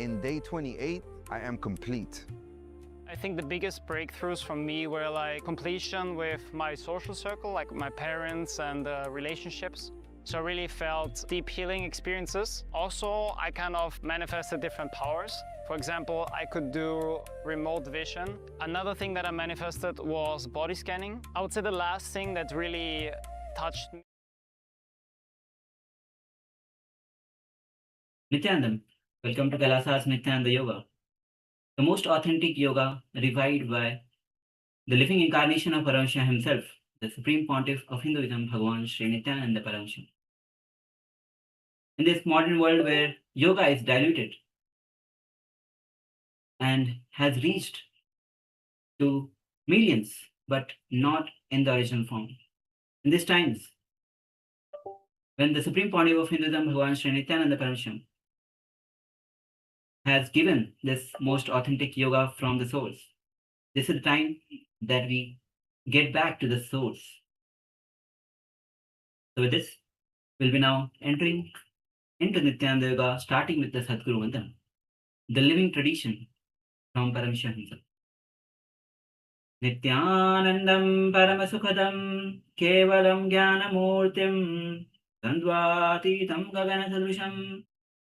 In day 28, I am complete. I think the biggest breakthroughs for me were like completion with my social circle, like my parents and relationships. So I really felt deep healing experiences. Also, I kind of manifested different powers. For example, I could do remote vision. Another thing that I manifested was body scanning. I would say the last thing that really touched me. Nithyanandam, welcome to Kailasa's Nithyananda Yoga, the most authentic yoga revived by the living incarnation of Paramashiva himself, the Supreme Pontiff of Hinduism, Bhagavan Sri Nithyananda Paramashivam. In this modern world where yoga is diluted and has reached to millions, but not in the original form. In these times, when the Supreme Pontiff of Hinduism, Bhagavan Sri Nithyananda Paramashivam, has given this most authentic yoga from the source, this is the time that we get back to the source. So with this, we'll be now entering into Nithyananda Yoga, starting with the Sadguru Mantra, the living tradition from Paramashiva himself. Nithyanandam Paramasukhadam Kevalam Jnanamurtim Dandvatitam Gaganasadrusham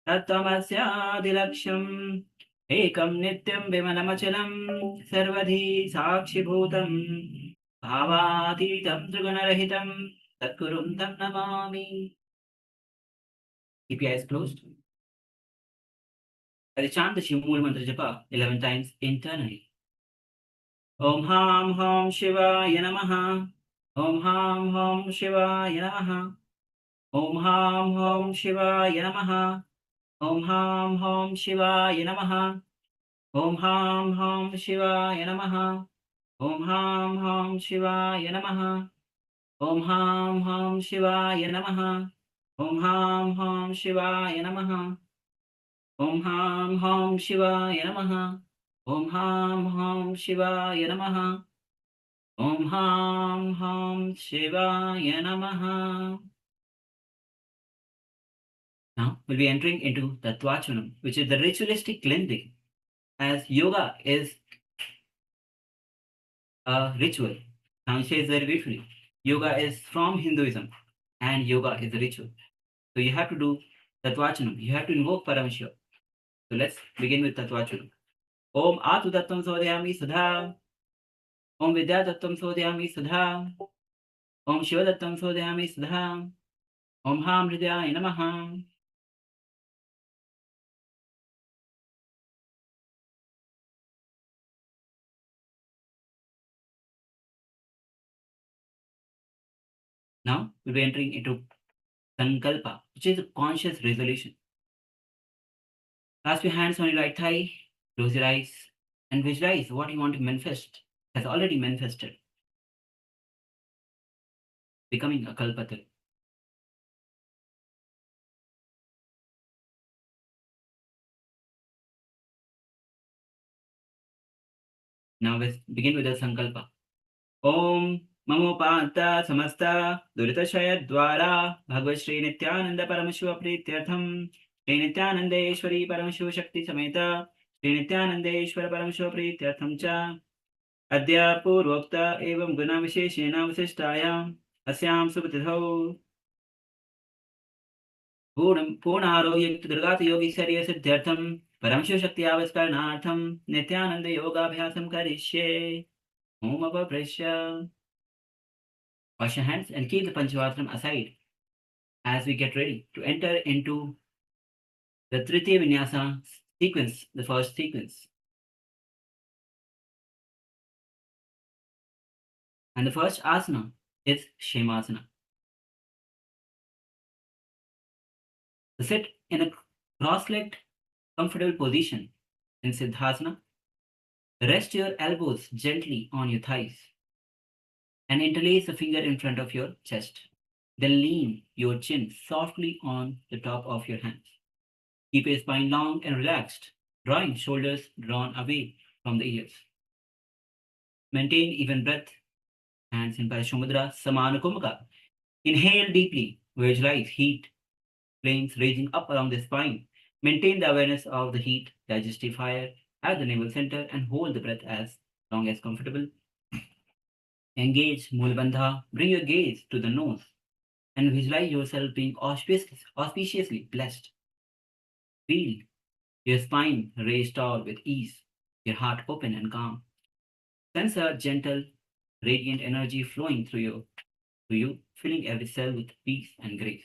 Tattvamasyaadilaksham Ekam Nityam Vimalamachalam Sarvadhi Sakshibhutam Bhavatitam Trigunarahitam Tatgurum Tam Namami. Keep your eyes closed. I chant the Shivamula Mantra Japa 11 times internally. Om Ham Hom Shivaya Namaha. Om Ham Hom Shivaya Namaha. Om Ham Hom Shivaya Namaha. Om Ham Hom Shivaya Namaha. Om Ham Hom Shivaya Namaha. Om Ham Hom Shivaya Namaha. Om Ham Hom Shivaya Namaha. Om Ham Hom Shivaya Namaha. Om Ham Hom Shivaya Namaha. Om Ham Hom Shivaya Namaha. Om Ham Hom Shivaya Namaha. Now we'll be entering into Tattvachanam, which is the ritualistic cleansing, as yoga is a ritual. Now it says very beautifully, yoga is from Hinduism and yoga is a ritual. So you have to do Tattvachanam, you have to invoke Paramashiva. So let's begin with Tattvachanam. Om Atu Tattam Sodhyami Sudha. Om Vidya Tattam Sodhyami Sudha. Om Shiva Tattam Sodhyami Sudha. Om Ham Hridaya Namaha. Now we'll be entering into Sankalpa, which is a conscious resolution. Clasp your hands on your right thigh, close your eyes, and visualize what you want to manifest has already manifested, becoming a Kalpatal. Now let's begin with the Sankalpa. Om Mamopanta Samasta Duritashaya Dwara Bhagavad Sri Nithyananda Paramashiva Prityartham Sri Nithyanandeshwari Paramashiva Shakti Sameta Sri Nithyanandeshwara Paramashiva Prityartham Cha Adya Purvokta Evam Guna Visheshena Vasishtayam Asyam Subhatithau Purnaro Yukta Durgata Yogi Sarya Siddhartham Paramashiva Shakti Avaskarnartham Nithyananda Yoga Abhyasam Karishye Om Apaprashya. Wash your hands and keep the Panchavatram aside as we get ready to enter into the Tritiya Vinyasa sequence, the first sequence. And the first asana is Shemasana. To sit in a cross-legged, comfortable position in Siddhasana, rest your elbows gently on your thighs and interlace the finger in front of your chest. Then lean your chin softly on the top of your hands. Keep your spine long and relaxed, drawing shoulders drawn away from the ears. Maintain even breath. Hands in Paramashiva Mudra, Samana Kumbhaka. Inhale deeply, visualize heat, flames raging up along the spine Maintain the awareness of the heat, digestive fire at the navel center and hold the breath as long as comfortable. Engage Mulbandha. Bring your gaze to the nose and visualize yourself being auspiciously blessed. Feel your spine raised tall with ease, your heart open and calm. Sense a gentle, radiant energy flowing through you, filling every cell with peace and grace.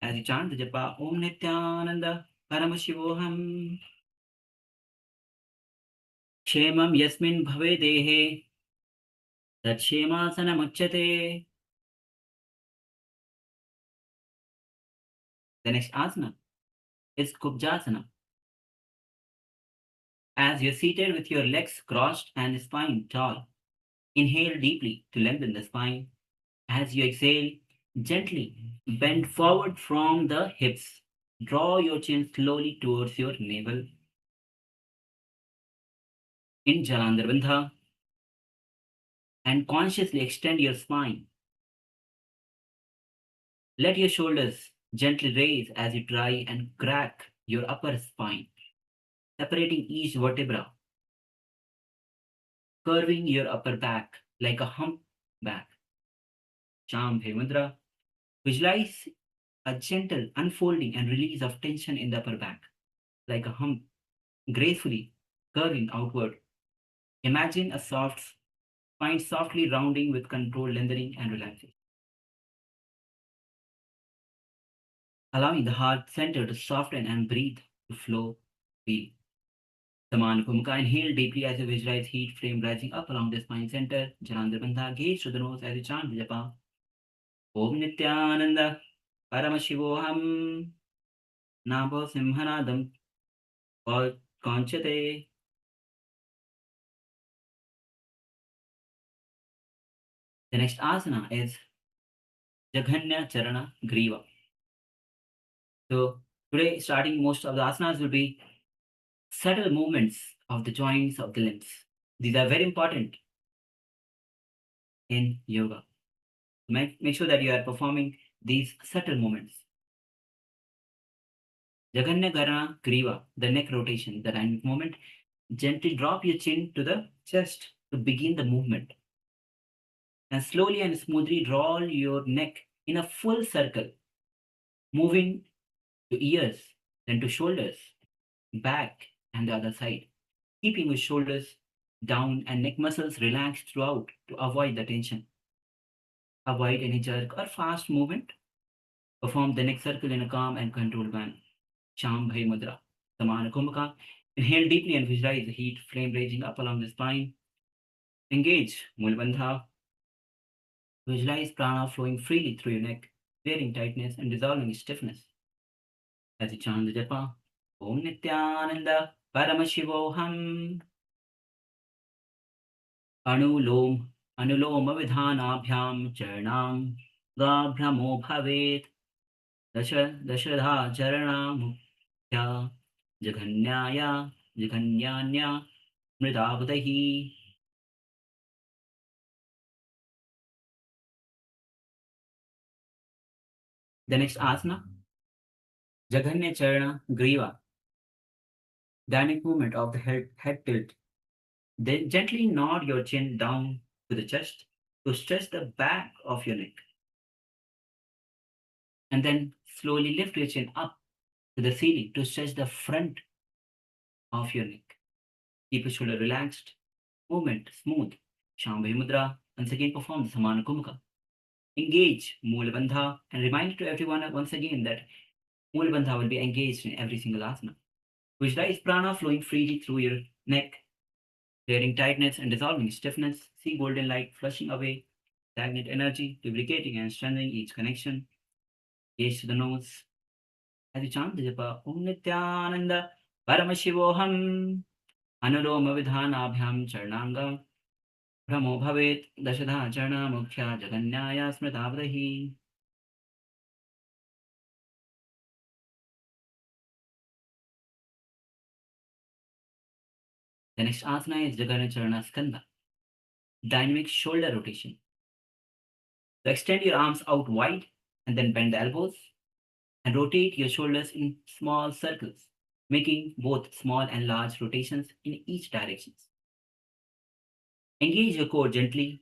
As you chant the japa Om Nithyananda Paramashivoham Kshemam Yasmin Bhave Dehe Tat Kshemasanamachyate. The next asana is Kubjasana. As you're seated with your legs crossed and spine tall, inhale deeply to lengthen the spine. As you exhale, gently bend forward from the hips. Draw your chin slowly towards your navel. In Jalandhar and consciously extend your spine. Let your shoulders gently raise as you try and crack your upper spine, separating each vertebra, curving your upper back like a humpback. Shambhe Mudra. Visualize a gentle unfolding and release of tension in the upper back, like a hump, gracefully curving outward. Imagine a soft spine softly rounding with controlled lengthening and relaxation. Allowing the heart center to soften and breathe to flow, feel. Saman Bhumika, inhale deeply as you visualize heat flame rising up along the spine center. Jalandhar Bandha, gaze to the nose as you chant the japa. Om Nithyananda Paramashivoham Nabo Simhanadam Conchate. The next asana is Jaghanya Charana Griva. So today, starting most of the asanas will be subtle movements of the joints of the limbs. These are very important in yoga. Make sure that you are performing these subtle movements. Jaganya Garana Griva, the neck rotation, the dynamic movement. Gently drop your chin to the chest to begin the movement. And slowly and smoothly roll your neck in a full circle, moving to ears, then to shoulders, back, and the other side. Keeping your shoulders down and neck muscles relaxed throughout to avoid the tension. Avoid any jerk or fast movement. Perform the neck circle in a calm and controlled manner. Shambhay Mudra. Samana Kumbhaka. Inhale deeply and visualize the heat flame raging up along the spine. Engage Mulbandha. Visualize prana flowing freely through your neck, clearing tightness and dissolving stiffness. As you chant the japa, Om Nithyananda Paramashivoham Anulom Vidhanabhyam Charnam Gabhramo Bhavet Dashadha Charana Mukhya Jaghanyanya Mridavadahi. The next asana, Jaghanya Charana Griva. Dynamic movement of the head tilt. Then gently nod your chin down to the chest to stretch the back of your neck. And then slowly lift your chin up to the ceiling to stretch the front of your neck. Keep your shoulder relaxed. Movement smooth. Shambhavi Mudra. Once again perform the Samana Kumbhaka. Engage Moola Bandha and remind to everyone once again that Moola Bandha will be engaged in every single asana. Visualize prana flowing freely through your neck, clearing tightness and dissolving stiffness. See golden light flushing away stagnant energy, lubricating and strengthening each connection. Gaze to the nose. As you chant the japa, Om Nithyananda Paramashivoham Anuloma Vidhanabhyam Charnanga Brahmo Bhavet Dashadha Charna Mukhya Jaganyaya Smritavadahi. The next asana is Jagana Charana Skanda, dynamic shoulder rotation. So extend your arms out wide and then bend the elbows. and rotate your shoulders in small circles, making both small and large rotations in each direction. Engage your core gently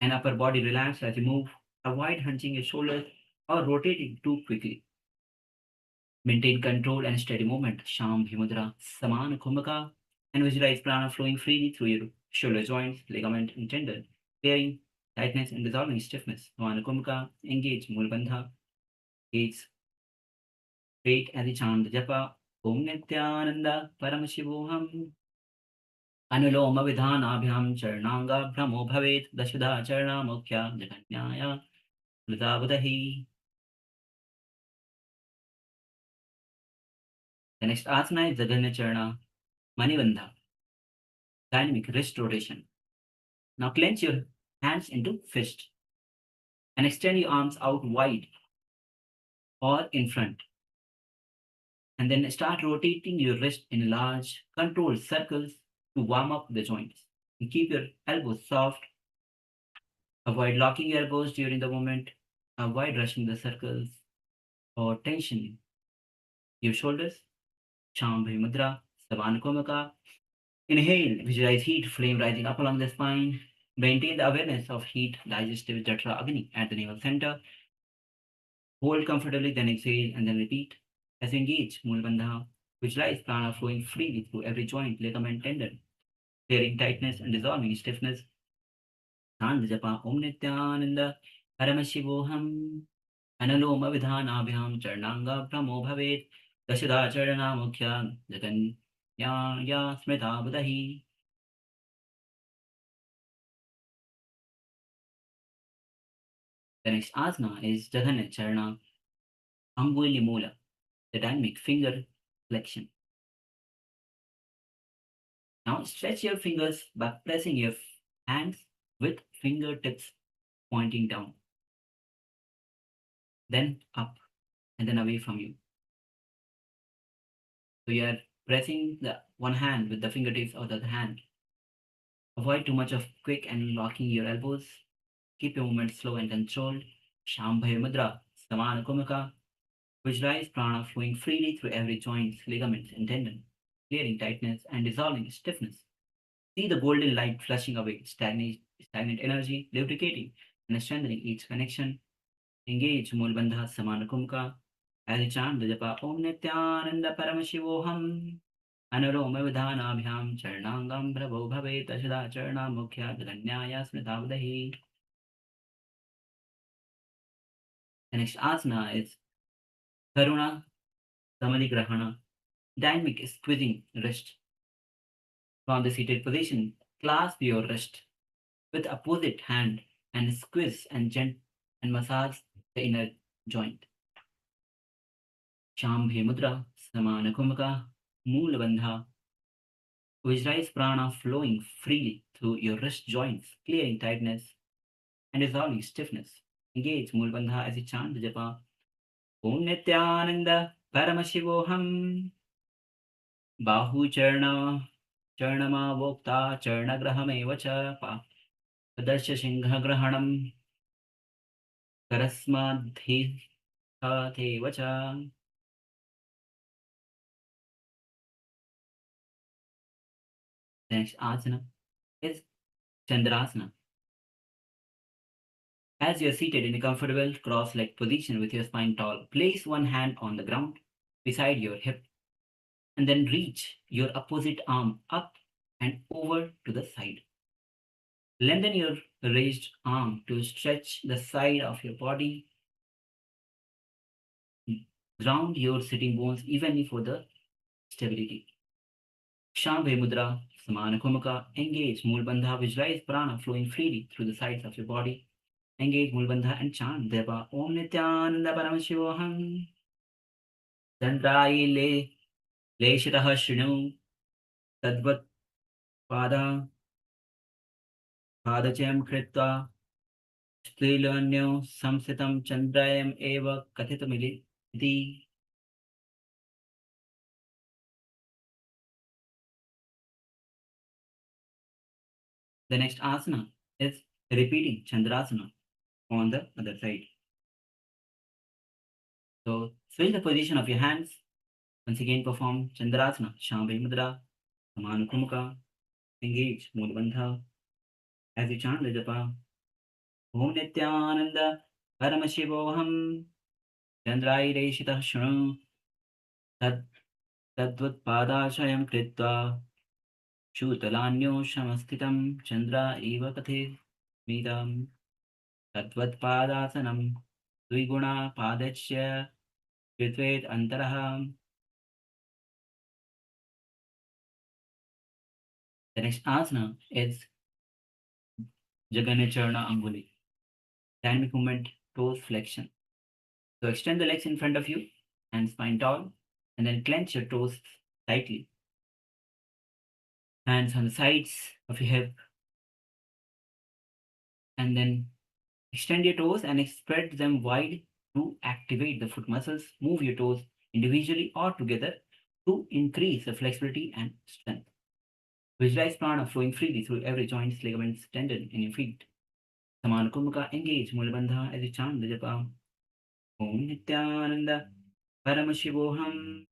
and upper body relax as you move. Avoid hunching your shoulders or rotating too quickly. Maintain control and steady movement. Shambhi Mudra, Samana Kumbhaka, and visualize prana flowing freely through your shoulder joints, ligament, and tendon, clearing tightness and dissolving stiffness. Samana Kumbhaka, engage Mulbandha, gaze straight as you chant the japa. Om Nithyananda Paramashivoham. अनुलोम विधानाभ्याम चरणांगाभ्रमो भवेत् दशधा चरणामुख्या जगन्याय मृतावदहि. The next asana is Jaganya Charana Manibandha, dynamic wrist rotation. Now clench your hands into fist and extend your arms out wide or in front. And then start rotating your wrist in large controlled circles to warm up the joints. And keep your elbows soft. Avoid locking your elbows during the movement. Avoid rushing the circles or tension your shoulders. Shambhi Mudra, Savanakumaka. Inhale, visualize heat flame rising up along the spine. Maintain the awareness of heat, digestive jatra agni at the navel center. Hold comfortably, then exhale and then repeat. As you engage Mulbandha, visualize prana flowing freely through every joint, ligament, tendon, clearing tightness and dissolving stiffness. Chant japa Om Nithyananda Paramashivoham. Analoma vidhanabhyam charnanga brahmo bhavet. Dashada charana mukhya jagan ya smrita budahi. The next asana is Jaganya Charana Ambuli Mula, the dynamic finger flexion. Now stretch your fingers by pressing your hands with fingertips pointing down, then up, and then away from you. So you are pressing the one hand with the fingertips of the other hand. Avoid too much of quick and locking your elbows. Keep your movement slow and controlled. Shambhaya Mudra, Samana Kumaka. Visualize prana flowing freely through every joint, ligaments, and tendon, clearing tightness and dissolving stiffness. See the golden light flushing away stagnant energy, lubricating and strengthening each connection. Engage Mulbandha Samana Kumka as you chant the japa Om Nithyananda Paramashivoham. Anuroma Vidhanabhyam Charnangam Bravo Bhave Tashada Charna Mukhya Jaganyaya Smritavdahi. The next asana is Karuna Samaligrahana, dynamic squeezing wrist. From the seated position, clasp your wrist with opposite hand and squeeze and massage the inner joint. Shambhi Mudra, Samana Kumbhaka, Moola Bandha. Visualize prana flowing freely through your wrist joints, clearing tightness and dissolving stiffness. Engage Moola Bandha as you chant the japa Om Nithyananda Paramashivoham. Bahu Charna Charnama Vokta Charnagrahamev cha Padarshya Singhagrahanam Karasmadhi Vacha. The next asana is Chandrasana. As you are seated in a comfortable cross-legged position with your spine tall, place one hand on the ground beside your hip and then reach your opposite arm up and over to the side. Lengthen your raised arm to stretch the side of your body. Ground your sitting bones evenly for the stability. Shambhe Mudra, Samana Kumaka, engage Mulbandha, visualize prana flowing freely through the sides of your body. Engage Mulbandha and chant Deva Om Nithyananda Paramashivoham. Dandrayi Leshitaha Shrinu Tadvat Pada Padachem Kritva Strilanyo Samsitam Chandrayam Eva Kathitamili. The next asana is repeating Chandrasana on the other side. So switch the position of your hands. Once again perform Chandrasana, Shambhavi Mudra, Samanukumuka, engage Mudbandha as you chant the japa. Om Nithyananda Paramashivoham Chandraireshitah Shunu Tad Tadvat Padashayam Kritva Shutalanyo Shamastitam Chandra Eva Kathe Midam Tadvat Padasanam Dviguna Padachya Kritvet Antaraham. The next asana is Jaganacharna Anguli. Dynamic movement, toes flexion. So extend the legs in front of you and spine tall, and then clench your toes tightly. Hands on the sides of your hip, and then extend your toes and spread them wide to activate the foot muscles. Move your toes individually or together to increase the flexibility and strength. Visualize prana flowing freely through every joint, ligaments, tendon in your feet. Samanukumuka, engage Mulabandha as you chant the japa. Om Nithyananda Paramashivoham.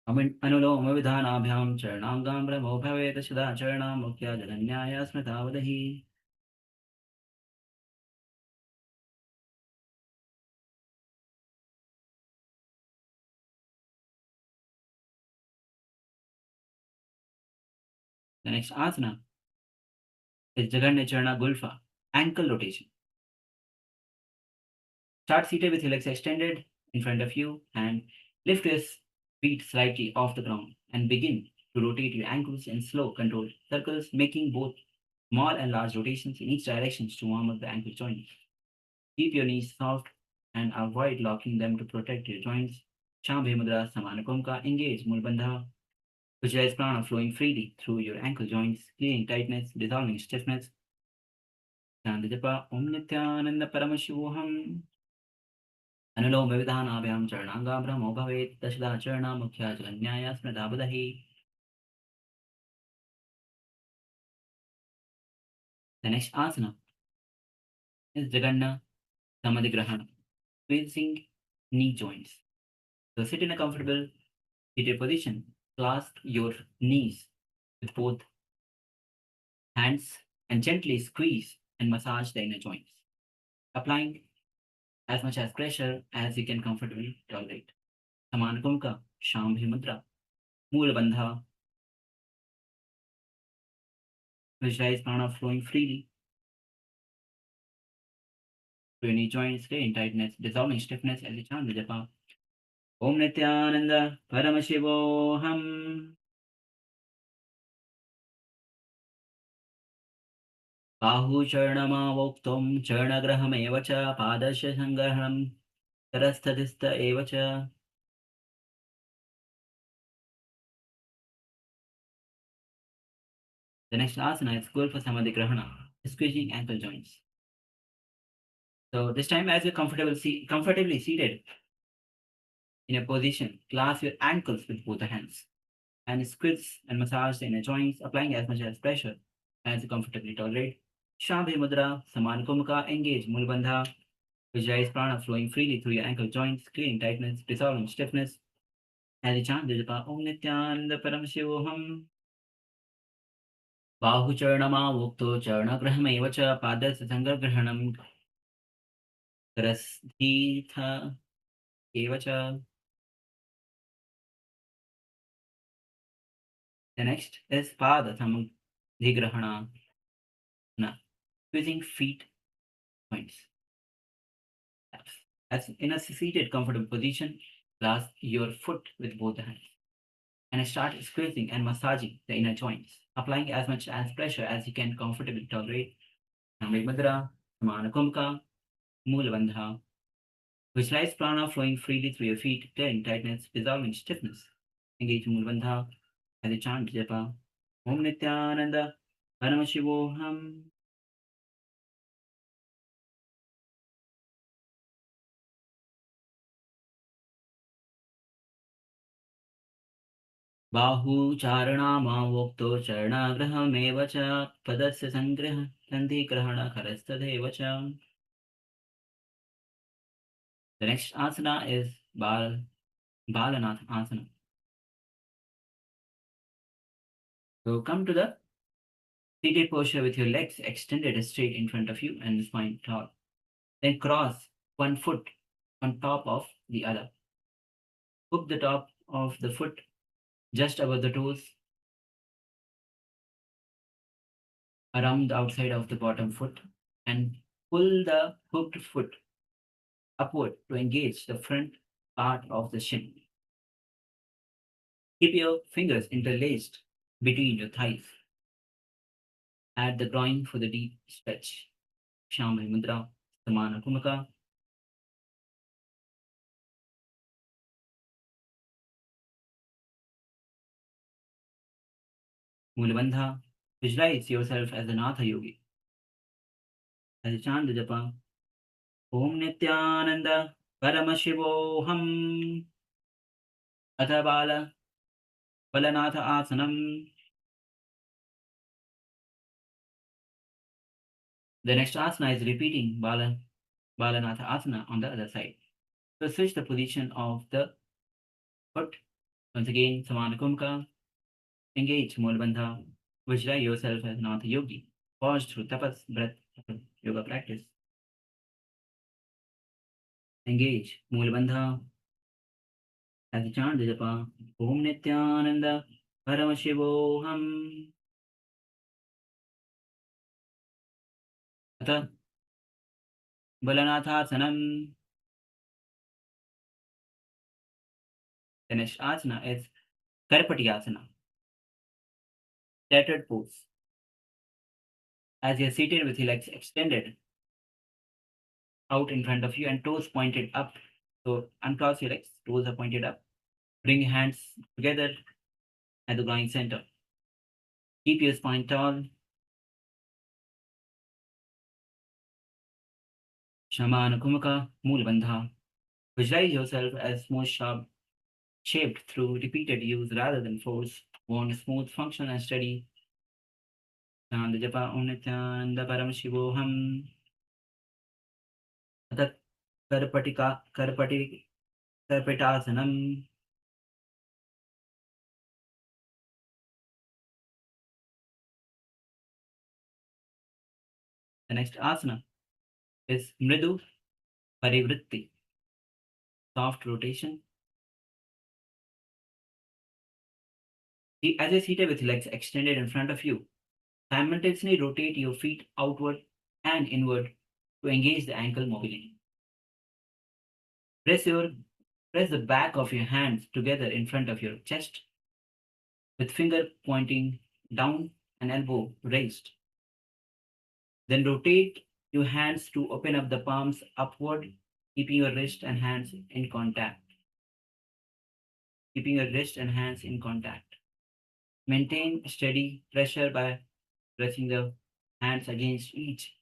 अनुलोमविधानाभ्यां चरणाङ्गां ब्रह्मो भवेत् सदा चरणामुख्या जगन्याय स्मृतावदहि. The next asana is Jagannacharna Gulfa, ankle rotation. Start seated with your legs extended in front of you and lift your feet slightly off the ground and begin to rotate your ankles in slow, controlled circles, making both small and large rotations in each direction to warm up the ankle joints. Keep your knees soft and avoid locking them to protect your joints. Shambhavi Mudra Samanakumka, engage Mulbandha. Visualize prana flowing freely through your ankle joints, clearing tightness, dissolving stiffness. Chant the japa Om Nithyananda Paramashivoham. Anuloma Vidhanabhyam Charananga Brahmo Bhavet Dashda Charana Mukhya Jaganyaya Smradabadahi. The next asana is Jaganna Samadhigrahana, squeezing knee joints. So sit in a comfortable seated position. Clasp your knees with both hands and gently squeeze and massage the inner joints, applying as much as pressure as you can comfortably tolerate. Samankumka, Shambhi Mudra, Moola Bandha. Visualize prana flowing freely through your knee joints, creating tightness, dissolving stiffness as you chant the japa. Om Nithyananda Paramashivoham. Bahucharanamavoktam charanagrahamev cha padasya sangraham tarastadista eva cha. The next asana is Gulfa Samadhi Grahana, squeezing ankle joints. So this time as you're comfortably seated in a position, clasp your ankles with both the hands and squeeze and massage the inner joints, applying as much as pressure as you comfortably tolerate. Shambhi Mudra, Samankumka, engage Mulbandha. Visualize prana flowing freely through your ankle joints, clearing tightness, dissolving stiffness. As you chant the japa Om Nithyananda Paramashivoham. Bahucharanamavokto charanagrahamev cha padasya sangrahanam tarastita eva cha. The next is Pada Samadhigrahana, squeezing feet joints. As in a seated comfortable position, clasp your foot with both the hands and start squeezing and massaging the inner joints, applying as much as pressure as you can comfortably tolerate. Shambhavi Mudra, Samanakumka, Moolabandha. Visualize prana flowing freely through your feet, clearing tightness, dissolving stiffness. Engage Moolabandha as you chant japa Om Nithyananda Paramashivoham. बाहुचारणामावोक्तो चरणाग्रहमेव च पदस्य Sandhi Grahana Karastadeva cha. The next asana is Balanath asana. So come to the seated posture with your legs extended straight in front of you and spine tall. Then cross one foot on top of the other. Hook the top of the foot just above the toes around the outside of the bottom foot and pull the hooked foot upward to engage the front part of the shin. Keep your fingers interlaced between your thighs. Add the groin for the deep stretch. Shambhi Mudra, Samana Kumaka. Mulabandha. Visualize yourself as an Atha yogi. As a chant the japa. Om Nithyananda Paramashivoham. Atha Bala Balanatha Asanam. The next asana is repeating Balanatha asana on the other side. So switch the position of the foot. Once again, Samana Kumka. Engage Mulabandha. Visualize yourself as an Atha yogi. Pause through tapas, breath, yoga practice. Engage Mulabandha. As a chant the japa. Om Nithyananda Paramashivoham. Atha Balanathasanam. The next asana is Karpati asana. Tattered pose. As you're seated with your legs extended out in front of you and toes pointed up. So uncross your legs, toes are pointed up. Bring your hands together at the groin center. Keep your spine tall. Shamana Kumaka Mulabandha. Visualize yourself as smooth sharp shaped through repeated use rather than force. Want smooth function and steady. Chant the japa Om Nithyananda Paramashivoham. Atha Karpatasanam. The next asana is Mridu Parivritti. Soft rotation. As you're seated with legs extended in front of you, simultaneously rotate your feet outward and inward to engage the ankle mobility. Press the back of your hands together in front of your chest with finger pointing down and elbow raised. Then rotate your hands to open up the palms upward, keeping your wrist and hands in contact. Maintain steady pressure by pressing the hands against each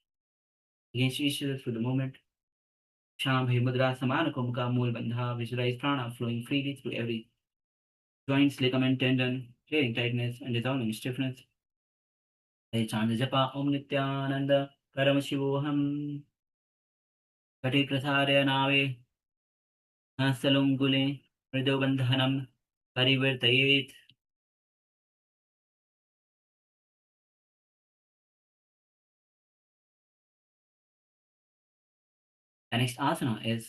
other through the movement. Shambhi Mudra Samana Kumka Mulabandha. Visualize prana flowing freely through every joints, ligament, tendon, clearing tightness and dissolving stiffness. They chant the japa Om Nithyananda Paramashivoham. Kati Prasarya Nave Hasalungule Mridobandhanam Parivartayet. The next asana is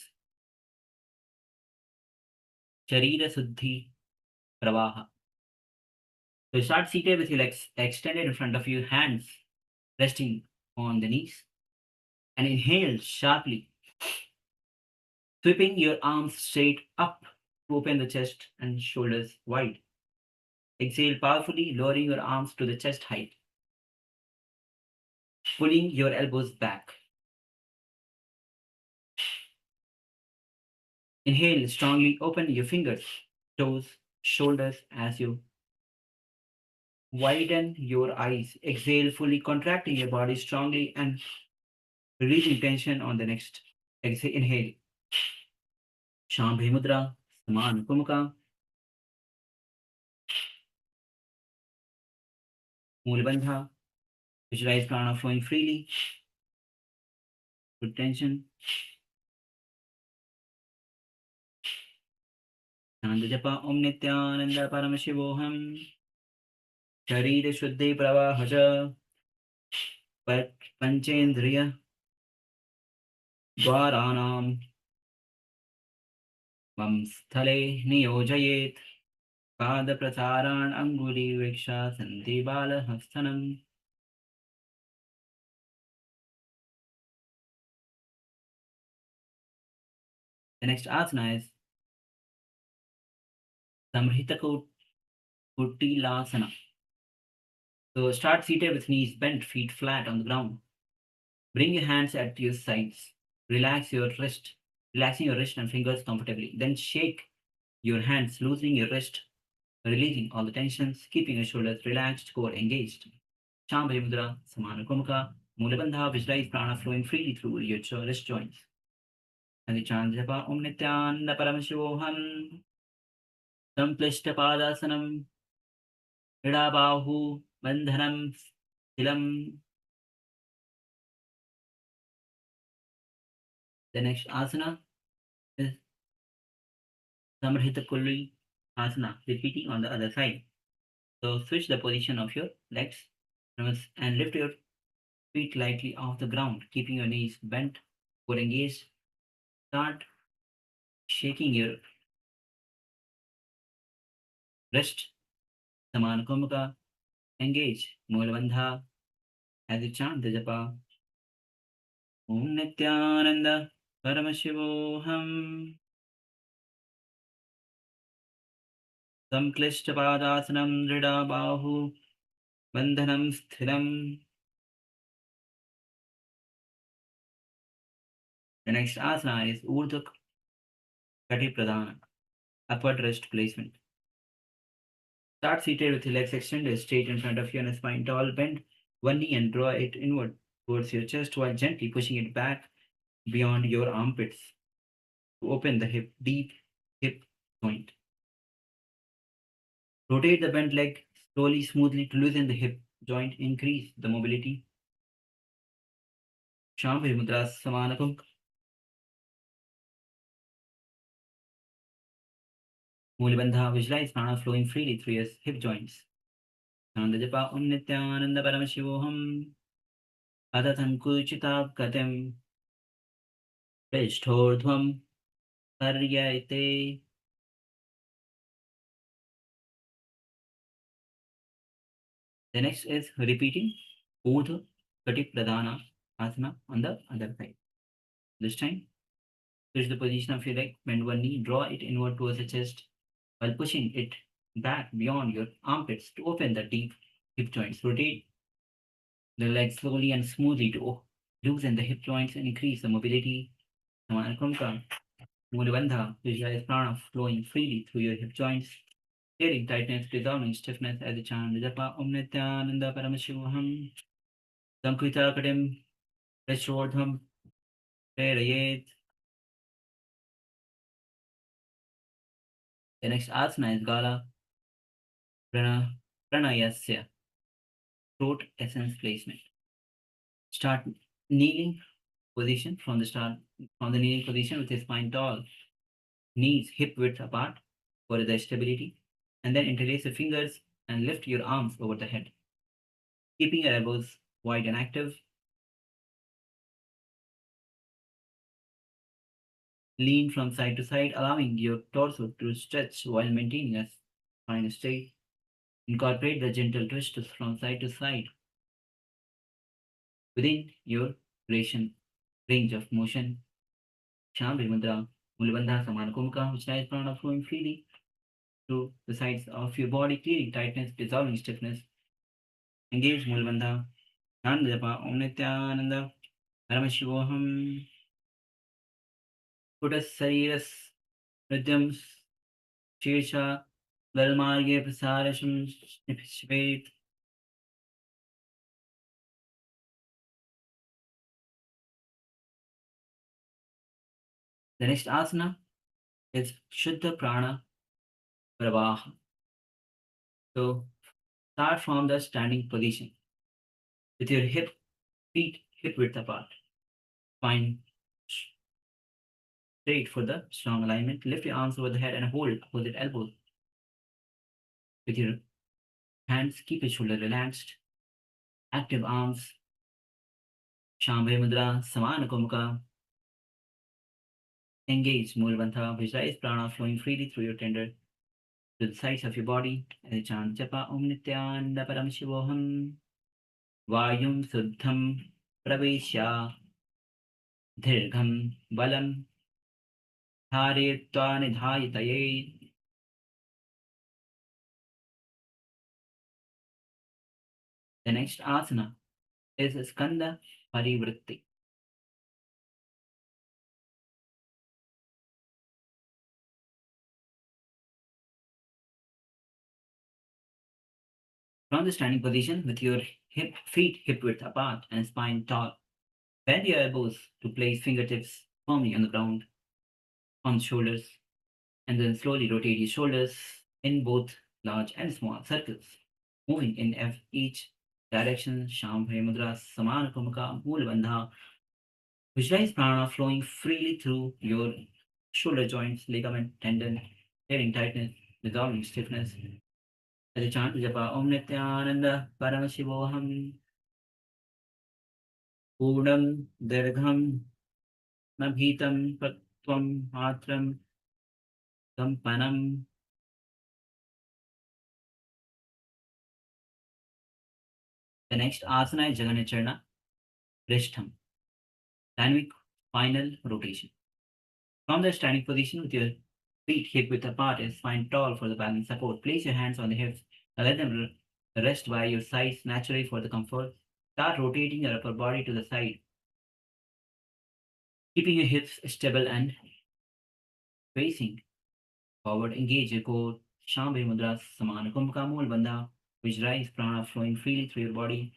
Sharira Suddhi Pravaha. So start seated with your legs extended in front of you, hands resting on the knees, and inhale sharply, sweeping your arms straight up to open the chest and shoulders wide. Exhale powerfully, lowering your arms to the chest height, pulling your elbows back. Inhale strongly, open your fingers, toes, shoulders as you widen your eyes. Exhale fully, contracting your body strongly and releasing tension on the next exhale. Inhale. Shambhi Mudra, Saman Kumaka. Mulabandha. Visualize prana flowing freely. Good tension. Chant japa Om Nithyananda Paramashivoham. Sharira Shuddhi Pravahaja. Panchendriya Dwaranam. Mam Sthale Niyojayet. Pada Prasaran Anguli Vriksha Santi Bala Hastanam. The next asana is Samrita Kutilasana. So start seated with knees bent, feet flat on the ground. Bring your hands at your sides. Relaxing your wrist and fingers comfortably. Then shake your hands, loosening your wrist, releasing all the tensions, keeping your shoulders relaxed, core engaged. Shambhavi Mudra, Samana Kumaka, Mulabandha, visualize prana flowing freely through your wrist joints. And the chant japa Om Nithyananda Paramashivoham. Samplishta Padasanam. Idabahu Bandhanam Stilam. The next asana is Samrhita Kulli Asana, repeating on the other side. So switch the position of your legs and lift your feet lightly off the ground, keeping your knees bent, core engaged. Start shaking your wrist, Samana Kumaka, engage, Mulabandha, as you chant the japa. Om Nithyananda Paramashivoham. Samklishtapadāsanam Drida Bahu Bandhanam Sthiram. The next asana is Urdhva Kati Pradhana, upward rest placement. Start seated with your legs extended straight in front of you and a spine tall. Bend one knee and draw it inward towards your chest while gently pushing it back beyond your armpits to open the deep hip joint. Rotate the bent leg slowly, smoothly to loosen the hip joint, increase the mobility. Shambhavi Mudra Samanakam. Mulabandha, visualize prana flowing freely through your hip joints. Chant japa Om Nithyananda Paramashivoham. Adatam Kuchita Katem. Prishthordhvam Paryayate. The next is repeating Urdhva Kati Pradhana Asana on the other side. This time, switch the position of your leg, bend one knee, draw it inward towards the chest while pushing it back beyond your armpits to open the deep hip joints. Rotate the leg slowly and smoothly to loosen the hip joints and increase the mobility. Samanakramka, Mulabandha, visualize prana flowing freely through your hip joints, clearing tightness, dissolving stiffness as a chant japa Om Nithyananda Paramashivoham. Samkrita Kadim Prishrodham Prerayet. The next asana is Gala Pranayasya, throat essence placement. Start kneeling position from the kneeling position with your spine tall, knees hip width apart for the stability, and then interlace the fingers and lift your arms over the head, keeping your elbows wide and active. Lean from side to side, allowing your torso to stretch while maintaining a spine straight. Incorporate the gentle twist from side to side within your range of motion. Shambhavi Mudra, Mulabandha Samanakumuka, which lies prana flowing freely through the sides of your body, clearing tightness, dissolving stiffness. Engage Mulabandha. Chant japa Om Nithyananda Paramashivoham. Putas Sariras Rityams Shirsha Valmarge Prasarasham Shipet. The next asana is Shuddha Prana Pravaha. So start from the standing position. with your feet hip width apart. Spine straight for the strong alignment. Lift your arms over the head and hold opposite elbows. With your hands, keep your shoulder relaxed. Active arms. Shambhavi Mudra, Samana Kumka. Engage Mulabandha. Visualize prana flowing freely through your tender to the sides of your body. As you chant Japa Om Nithyananda Paramashivoham. Vayum Suddham Praveshya. Dhirgham Balam. Dharetva Nidhayataye. The next asana is Skanda Parivritti. From the standing position with your feet hip width apart and spine tall, bend your elbows to place fingertips firmly on the ground, on the shoulders, and then slowly rotate your shoulders in both large and small circles, moving in each direction. Shambhavi Mudra, Samana Kumaka, Mulabandha. Visualize prana flowing freely through your shoulder joints, ligament, tendon, clearing tightness, dissolving stiffness. As you chant Japa Om Nithyananda Paramashivoham. Purnam Dirgham Nabhitam Patvam Matram Sampanam. The next asana is Jaganacharna Prishtham. Dynamic spinal rotation. From the standing position with your feet hip width apart and spine tall for the balance support, place your hands on the hips and let them rest by your sides naturally for the comfort. Start rotating your upper body to the side, keeping your hips stable and facing forward. Engage your core. Shambhavi Mudra, Samana Kumbhaka Mulabandha. Visualize prana flowing freely through your body.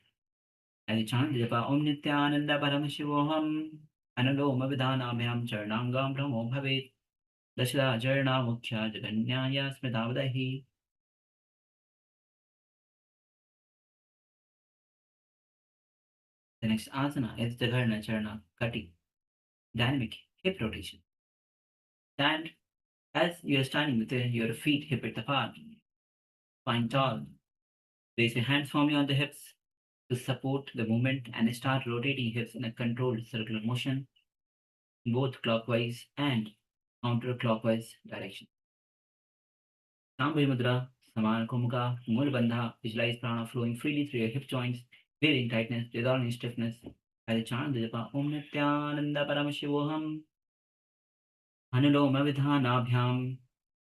As you chant Japa Om Nithyananda Paramashivoham. Analoma Vidhanabhyam Charnangam Brahmo Bhavet. Dashada Jarna Mukhya Jaganyaya Smitavadahi. The next asana is Jagarna Charna Kati. Dynamic hip rotation. Stand as you are standing with your feet hip width apart. Spine tall. Place your hands firmly on the hips to support the movement and start rotating hips in a controlled circular motion, both clockwise and counterclockwise direction. Shambhavi Mudra, Samana Kumka, Mulabandha. Visualize prana flowing freely through your hip joints, clearing tightness, dissolving stiffness. As you chant the Japa Om Nithyananda Paramashivoham. Anuloma Vidhanabhyam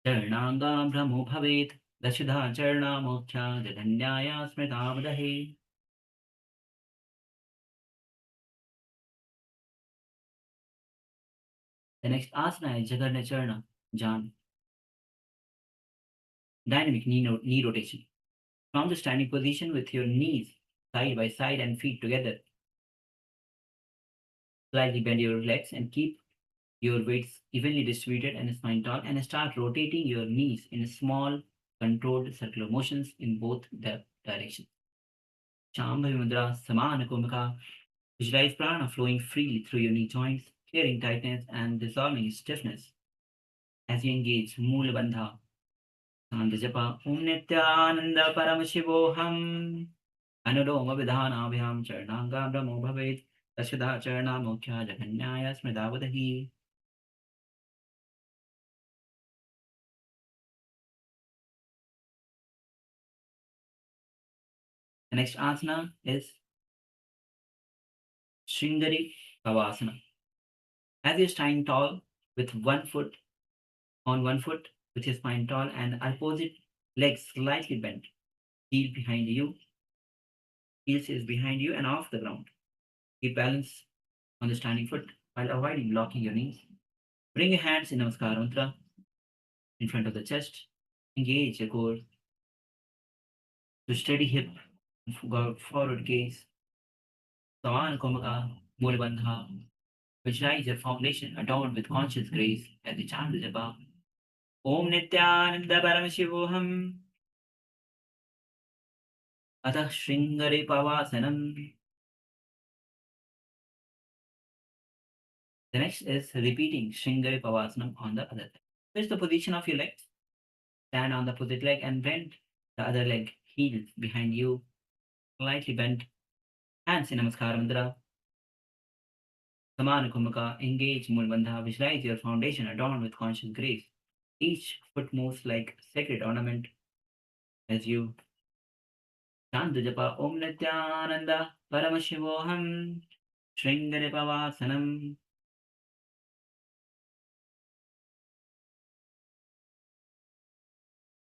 Charnangam Brahmo Bhavet. Dashudha Charna Moksha Jaganyaya Smitavadahi. The next asana is Jagarna Charna Jan. Dynamic knee rotation. From the standing position with your knees side by side and feet together. Slightly bend your legs and keep your weights evenly distributed and spine tall, and start rotating your knees in small controlled circular motions in both the directions. Shambhavi Mudra, Samana Kumaka. Visualize prana flowing freely through your knee joints, clearing tightness and dissolving stiffness. As you engage Mulabandha, chant Japa Om Nithyananda Paramashivoham. Anuloma Vidhanabhyam Charnangam Brahmo Bhavet. Dashada Charna Mukhya Jaganyaya Smitavadahi. The next asana is Shringari Pavasana. As you're standing tall with one foot on one foot, with your spine tall and opposite leg slightly bent, heel behind you, heels is behind you and off the ground. Keep balance on the standing foot while avoiding blocking your knees. Bring your hands in Namaskar Mudra in front of the chest. Engage your core to steady hip and forward gaze. Samana Kumaka Mulabandha. Visualize your foundation adorned with conscious grace as the chant is above. Om Nithyananda Paramashivoham. Atah Shringari Pavasanam The next is repeating Shringari Pavasanam on the other side. Switch the position of your legs. Stand on the opposite leg and bend the other leg, heels behind you, slightly bent, hands in Namaskara Mudra. Samana Kumbhaka, engage Mulbandha, visualize your foundation adorned with conscious grace. Each foot moves like sacred ornament as you chant the japa Om Nithyananda Paramashivoham Shringari Pavasanam.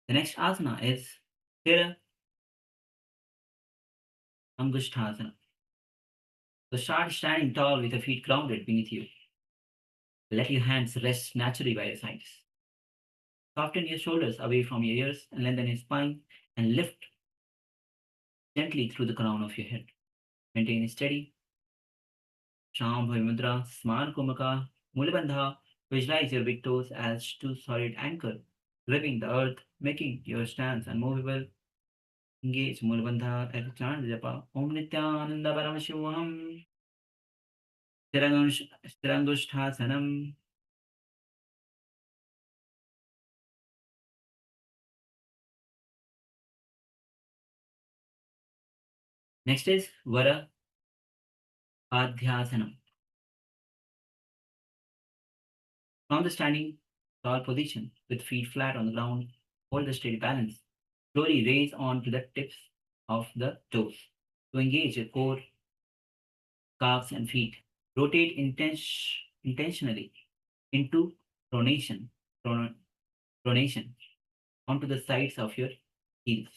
The next asana is Sthira Angushthasana. So start standing tall with your feet grounded beneath you. Let your hands rest naturally by your sides. Soften your shoulders away from your ears and lengthen your spine and lift gently through the crown of your head. Maintain a steady Shambhavi Mudra, Sman Kumaka, Mulabandha. Visualize your big toes as two solid anchor, gripping the earth, making your stance unmovable. Engage Mulabandha as a chant japa Om Nithyananda Paramashivam Stirangushthasana. Next is Vara Adhyasanam. From the standing tall position with feet flat on the ground, hold a steady balance. Slowly raise on to the tips of the toes. To engage your core, calves, and feet. Rotate intentionally into pronation, pronation onto the sides of your heels.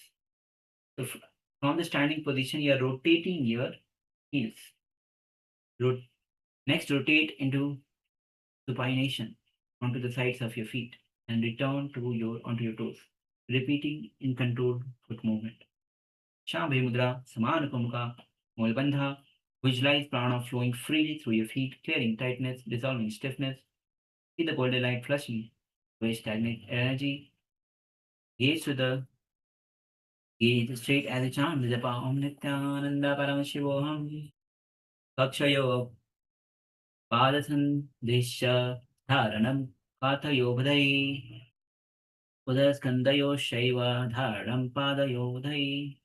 So from the standing position, you are rotating your heels. Next, rotate into supination onto the sides of your feet and return to onto your toes, repeating in controlled foot movement. Shambhavi Mudra, Samana Kumka, Mulbandha. Visualize prana flowing freely through your feet, clearing tightness, dissolving stiffness. See the golden light flushing away stagnant energy. Gaze straight as a chant. Japa Om Nithyananda Paramashivoham. Kakshayo Padasandrisha Dharanam Kathayobhadai. Udaskandayo Shaiva Dharanam Padayobhadai.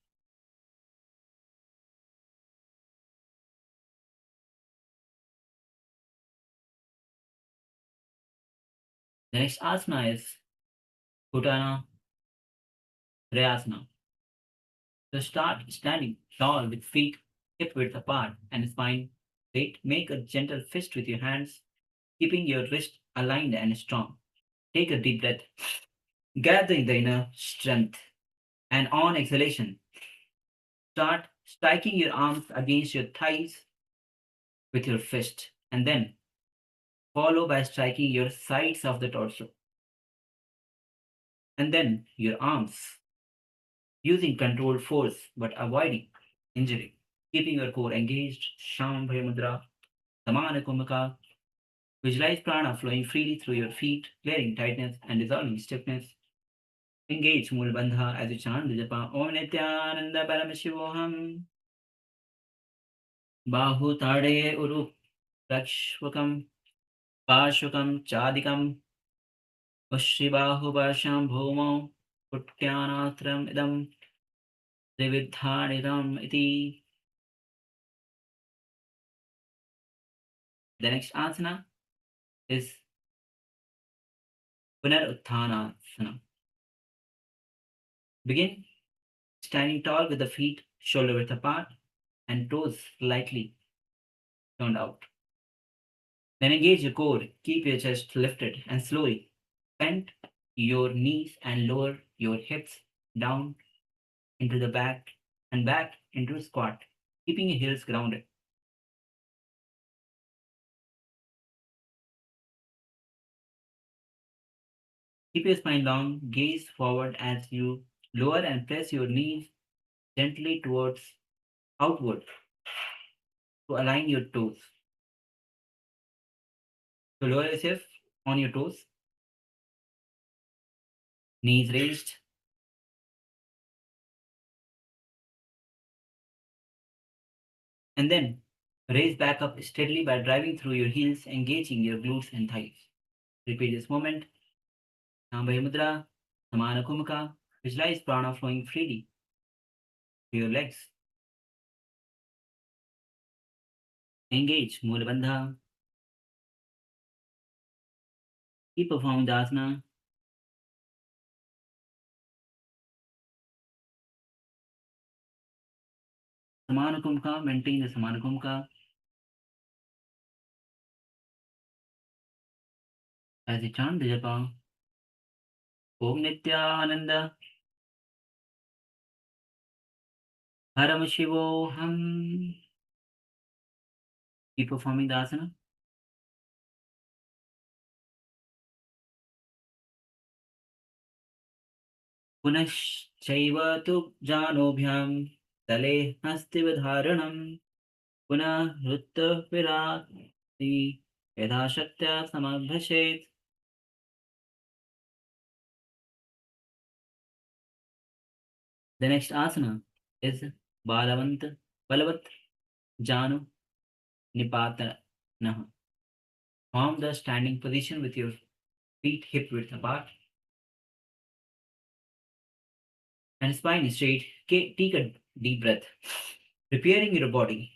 The next asana is Uttanasana Trayasana. So start standing tall with feet hip width apart and spine straight. Make a gentle fist with your hands, keeping your wrist aligned and strong. Take a deep breath, gathering the inner strength. And on exhalation, start striking your arms against your thighs with your fist, and then follow by striking your sides of the torso. And then your arms, using controlled force but avoiding injury, keeping your core engaged. Shambhavi Mudra, Samana Kumbhaka. Visualize prana flowing freely through your feet, clearing tightness and dissolving stiffness. Engage Mulbandha as you chant the japa Om Nithyananda Paramashivoham. Bahu Tade Uru Prakshvakam Pashvakam Chadikam Ushribahu Basham Bhumo Putyanatram Idam Trividhanidam Iti. The next asana is Punarutthanasana. Begin standing tall with the feet shoulder width apart and toes slightly turned out. Then engage your core, keep your chest lifted and slowly bend your knees and lower your hips down into the back and back into squat, keeping your heels grounded. Keep your spine long, gaze forward as you lower and press your knees gently outward to align your toes. So lower yourself on your toes, knees raised. And then Raise back up steadily by driving through your heels, engaging your glutes and thighs. Repeat this movement. Shambhavi Mudra, Samana Kumaka. Visualize prana flowing freely to your legs. Engage Mula Bandha. Keep performing the asana. Samana Kumka, maintain the Samana Kumka. As you chant the japa, Om Nithyananda Paramashivam. Keep performing the asana. Punashchaiva tu janobhyam tale hastivadharanam punah rutta virati yadha shaktya samabhashet. The next asana is Balavat Janu Nipatana. Form the standing position with your feet hip width apart and spine straight. Take a deep breath, preparing your body,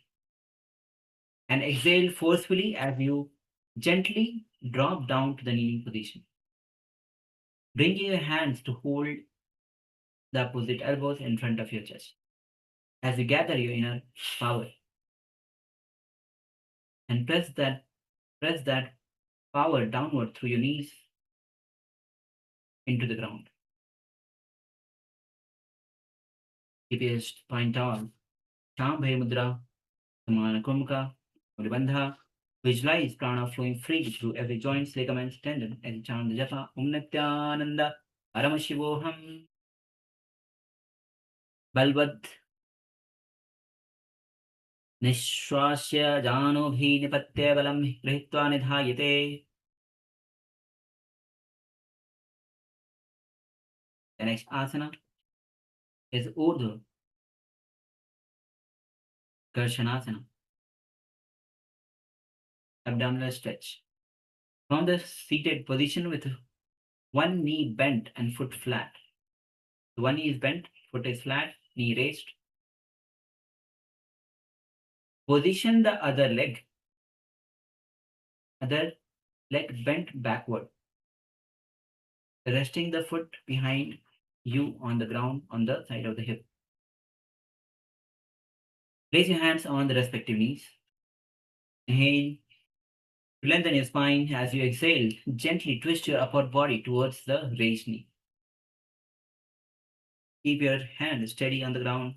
and exhale forcefully as you gently drop down to the kneeling position. Bringing your hands to hold the opposite elbows in front of your chest as you gather your inner power and press that power downward through your knees into the ground. Keep your spine tall. Shambhavi Mudra, Samana Kumka, Bandha. Visualize prana flowing freely through every joint, ligaments, tendon, as you chant the japa Om Nithyananda Paramashivoham. Balvad Nishwasya Janobhi Nipatya Balam Grihitva Nidhayate. The next asana is Urdhva Karshanasana, abdominal stretch. From the seated position with one knee bent and foot flat. The one knee is bent, foot is flat, knee raised. Position the other leg bent backward, resting the foot behind you on the ground on the side of the hip. Place your hands on the respective knees. Inhale. Lengthen your spine. As you exhale, gently twist your upper body towards the raised knee. Keep your hand steady on the ground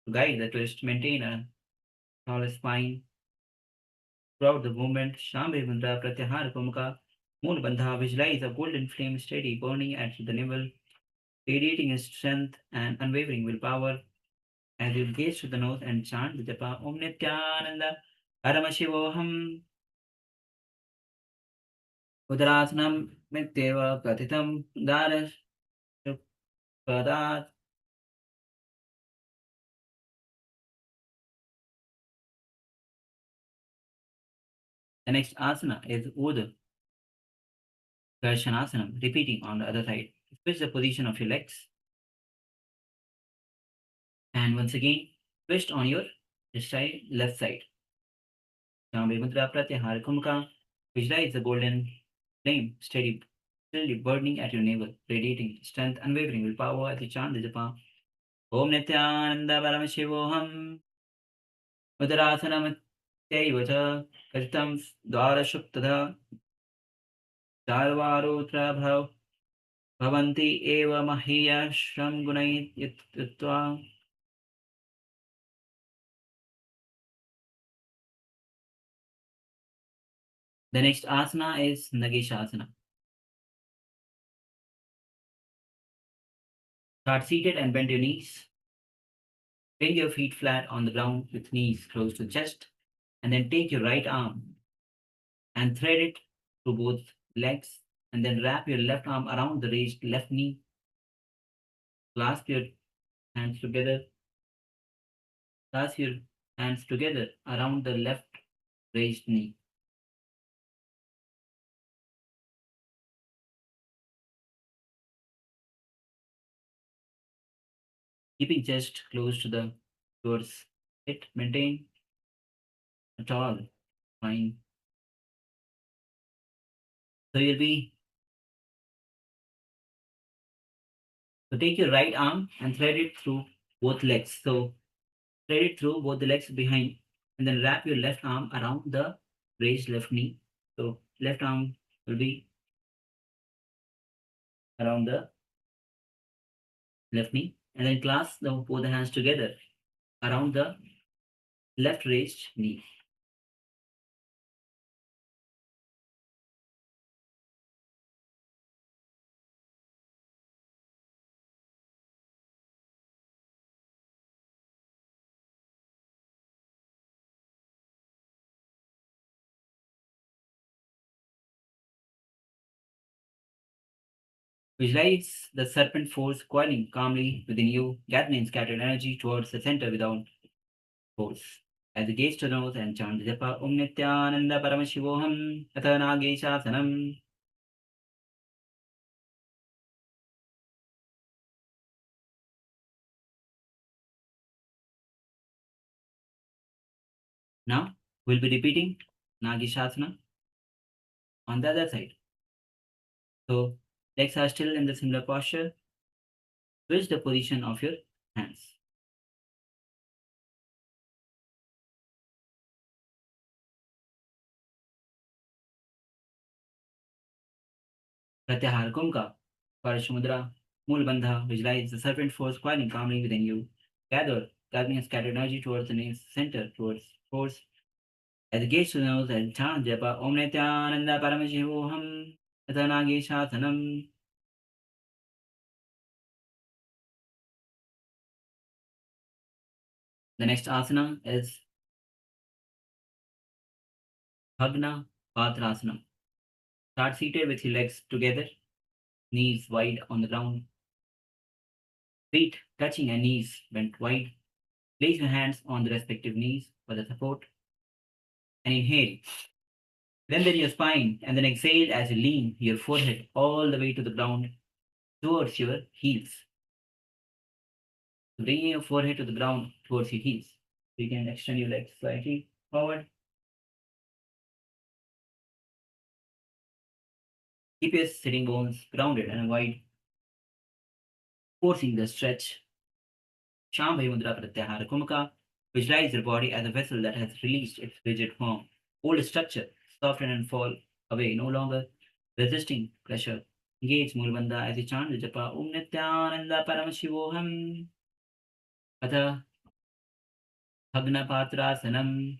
to guide the twist. Maintain a tall spine. Throughout the movement, Shambhavi Mudra Pratyahara Kumaka Moon Bandha. Visualize a golden flame steady burning at the navel, radiating in strength and unwavering willpower. As you gaze to the nose and chant the japa Om Nithyananda Paramashivoham. Udarasnam Mityeva Katitam Darash Padat. The next asana is Urdhva Karshanasana, repeating on the other side. Switch the position of your legs. And once again, twist on your left side. Shambhavi Mudra Pratyahara Kumka. Visualize the golden flame steady burning at your navel, radiating strength, unwavering willpower as you chant the japa Om Nithyananda Paramashivoham. Udarasana Mityeva cha Karitam Dwarashuptada Charvarotra Bhav Bhavanti Eva Mahiya Shram Gunai Yutva. The next asana is Nageshasana. Start seated and bend your knees. Bring your feet flat on the ground with knees close to chest. And then take your right arm and thread it through both legs. And then wrap your left arm around the raised left knee. Clasp your hands together. Clasp your hands together around the left raised knee. Keeping chest close towards it, maintain a tall spine. So take your right arm and thread it through both legs. So thread it through both the legs behind, and then wrap your left arm around the raised left knee. So left arm will be around the left knee, and then clasp both the hands together around the left raised knee. Visualize the serpent force coiling calmly within you, gathering scattered energy towards the center without force. As you gaze to the nose and chant Japa Om Nithyananda Paramashivoham Atha Nageshasanam. Now we'll be repeating Nageshasana on the other side. So legs are still in the similar posture. Switch the position of your hands. Pratyahar Kumka, Parashamudra, Mool Bandha, visualize the serpent force coiling calmly within you. Gathering scattered energy towards the name's center, towards force. As the gaze to the nose and chant Japa Om Nithyananda Paramashivoham Atha Nageshasanam. The next asana is Bhagna Patrasana. Start seated with your legs together, knees wide on the ground, feet touching and knees bent wide. Place your hands on the respective knees for the support. And inhale. Lengthen your spine and then exhale as you lean your forehead all the way to the ground towards your heels. Bringing your forehead to the ground towards your heels. You can extend your legs slightly forward. Keep your sitting bones grounded and avoid forcing the stretch. Shambhavi Mudra Pratyahara Kumaka. Visualize your body as a vessel that has released its rigid form. Hold structure, soften and fall away, no longer resisting pressure. Engage Mulbandha as you chant the japa Om Nithyananda Paramashivoham Atha Bhagna Patrasanam.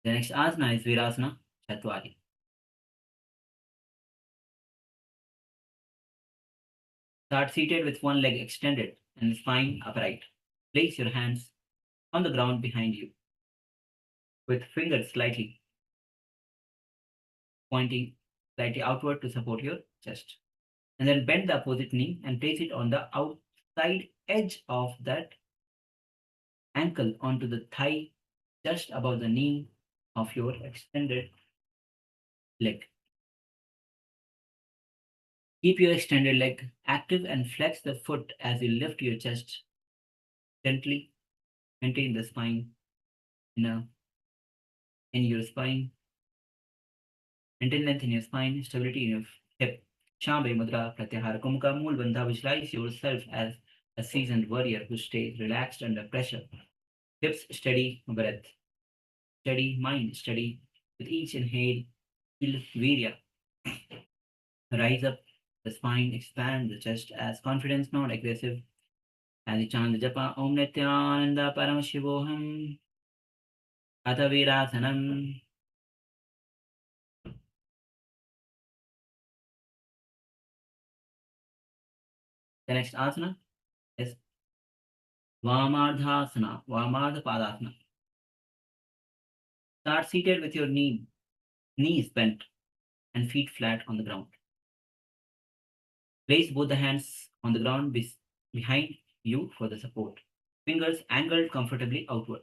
The next asana is Virasana Chatwari. Start seated with one leg extended and spine upright. Place your hands on the ground behind you, with fingers slightly pointing slightly outward to support your chest. And then bend the opposite knee and place it on the outside edge of that ankle onto the thigh just above the knee of your extended leg. Keep your extended leg active and flex the foot as you lift your chest gently. Maintain the spine in your spine. Maintain length in your spine, stability in your hip. Shambhavi Mudra Pratyahara Kumka Mool Bandha. Visualize yourself as a seasoned warrior who stays relaxed under pressure. Hips steady, breath steady, mind steady. With each inhale, feel virya. Rise up the spine, expand the chest as confidence, not aggressive. As you chant the japa Om Nithyananda Paramashivoham Atha Virasanam. The next asana is Vamadhasana, Vamadha Padasana. Start seated with your knees bent and feet flat on the ground. Place both the hands on the ground behind you for the support. Fingers angled comfortably outward.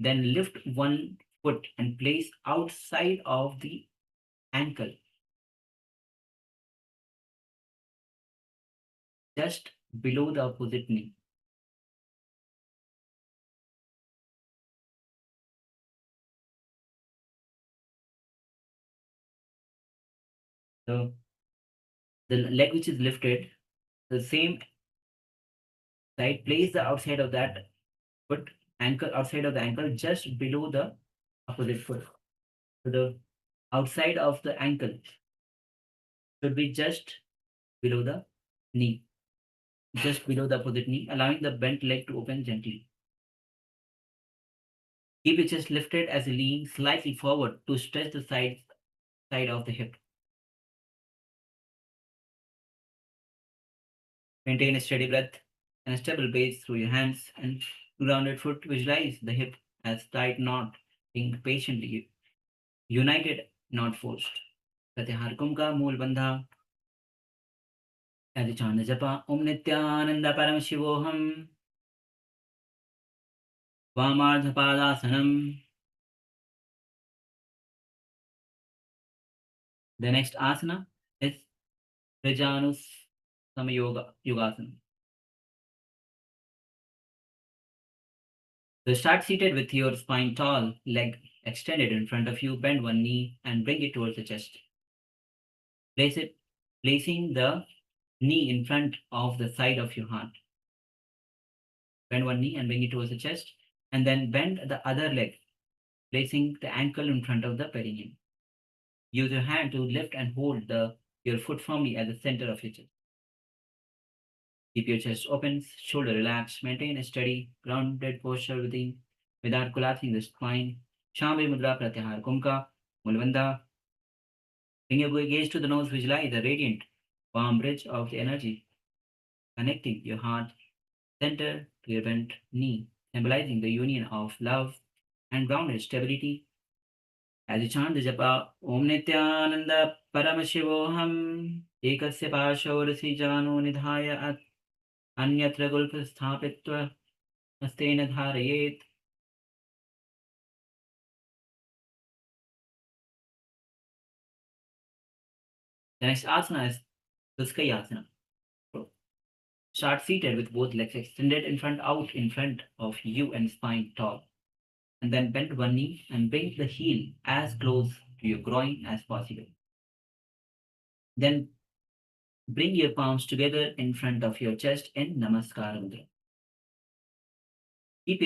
Then lift one foot and place outside of the ankle, just below the opposite knee. So the leg which is lifted, the same side, place the outside of that foot, ankle outside of the ankle, just below the opposite foot. So the outside of the ankle should be just below the knee, just below the opposite knee, allowing the bent leg to open gently. Keep your chest lifted as you lean slightly forward to stretch the side of the hip. Maintain a steady breath and a stable base through your hands and grounded foot. Visualize the hip as tight knot, being patiently united, not forced. Pratyahar Kumka Mool Bandha. As you chant the japa, Om Nithyananda Paramashivoham. Vamardhapadasanam. The next asana is Vinyasa Yogasana. So start seated with your spine tall, leg extended in front of you. Bend one knee and bring it towards the chest. Placing the knee in front of the side of your heart. Bend one knee and bring it towards the chest. And then bend the other leg, placing the ankle in front of the perineum. Use your hand to lift and hold your foot firmly at the center of your chest. Keep your chest open, shoulder relaxed. Maintain a steady, grounded posture without collapsing the spine. Shambhi Mudra Pratyahar Kumka Mulvanda. Bring your gaze to the nose. Visualize the radiant, warm bridge of the energy connecting your heart center to your bent knee, symbolizing the union of love and grounded stability. As you chant the japa, Om Nithyananda Paramashivoham Ekasya Pashaurasi Jano Nidhaya Anyatra Gulpa Sthapitva Astena Dharayet. The next asana is Tuskayasana. Start seated with both legs extended out in front of you and spine tall. And then bend one knee and bring the heel as close to your groin as possible. Then bring your palms together in front of your chest in Namaskara Mudra. Keep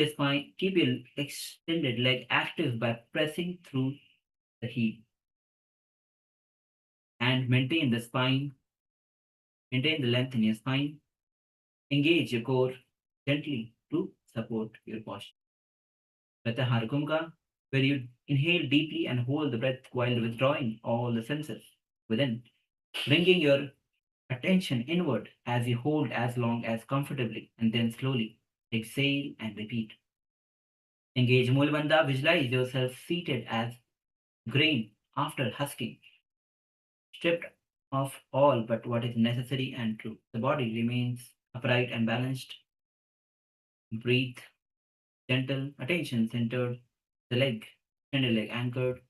your extended leg active by pressing through the heel. And maintain the length in your spine. Engage your core gently to support your posture. Pratyahar Kumka, where you inhale deeply and hold the breath while withdrawing all the senses within, bringing your attention inward as you hold as long as comfortably, and then slowly exhale and repeat. Engage Mulbandha. Visualize yourself seated as grain after husking, stripped of all but what is necessary and true. The body remains upright and balanced. Breathe, gentle, attention centered, the leg, tender leg anchored.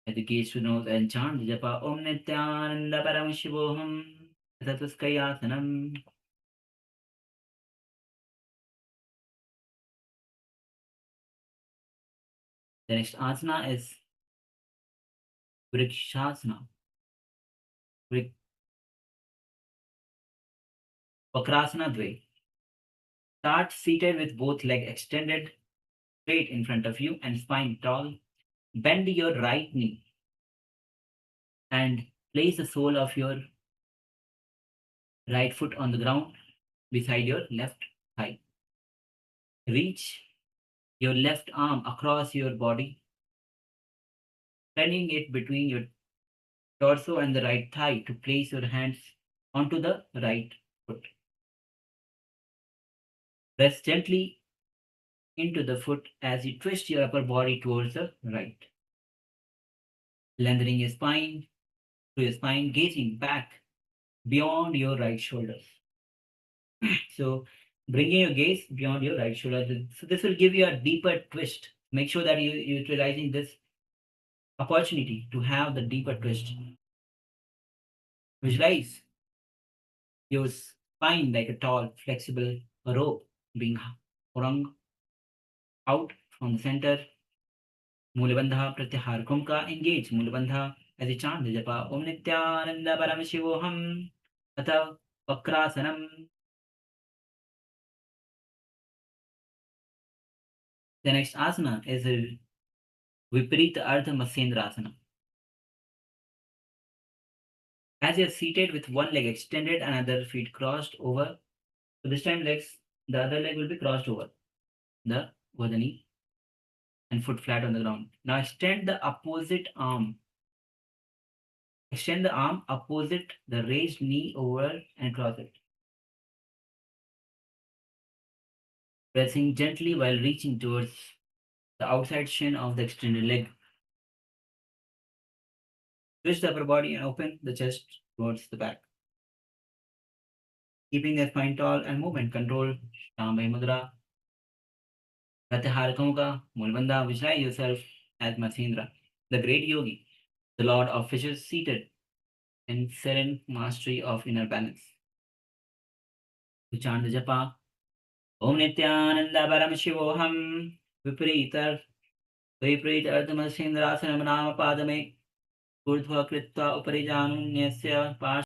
As you gaze to nose and chant the japa Om Nithyananda Paramashivoham Satuskayasanam. The next asana is Vrikshasana. Vakrasana Dve. Start seated with both legs extended straight in front of you and spine tall. Bend your right knee and place the sole of your right foot on the ground beside your left thigh. Reach your left arm across your body, turning it between your torso and the right thigh to place your hands onto the right foot. Press gently into the foot as you twist your upper body towards the right. Lengthening your spine, gazing back beyond your right shoulder. So bringing your gaze beyond your right shoulder. So this will give you a deeper twist. Make sure that you're utilizing this opportunity to have the deeper twist. Visualize your spine like a tall, flexible rope being wrung out from the center. Mulabandha pratyahar kumka engage. Mulabandha as a chant japa Om Nithyananda Paramashivoham Atha Vakrasanam. The next asana is a Viparita Ardha Masendra Asana. As you're seated with one leg extended and other feet crossed over, so this time the other leg will be crossed over the knee and foot flat on the ground. Now extend the opposite arm. Extend the arm opposite the raised knee over and cross it. Pressing gently while reaching towards the outside shin of the extended leg. Twist the upper body and open the chest towards the back. Keeping the spine tall and movement control. Shambhay Mudra. Pratyahara Kumka. Mulbandha. Visualize yourself as Matsindra, the great yogi, the lord of fishes seated in serene mastery of inner balance. To chant the japa. Om Nithyananda Paramashivoham Viparita Ardhamasindrasanam Nama Padame Urdhva Kritva Uparijanunyasya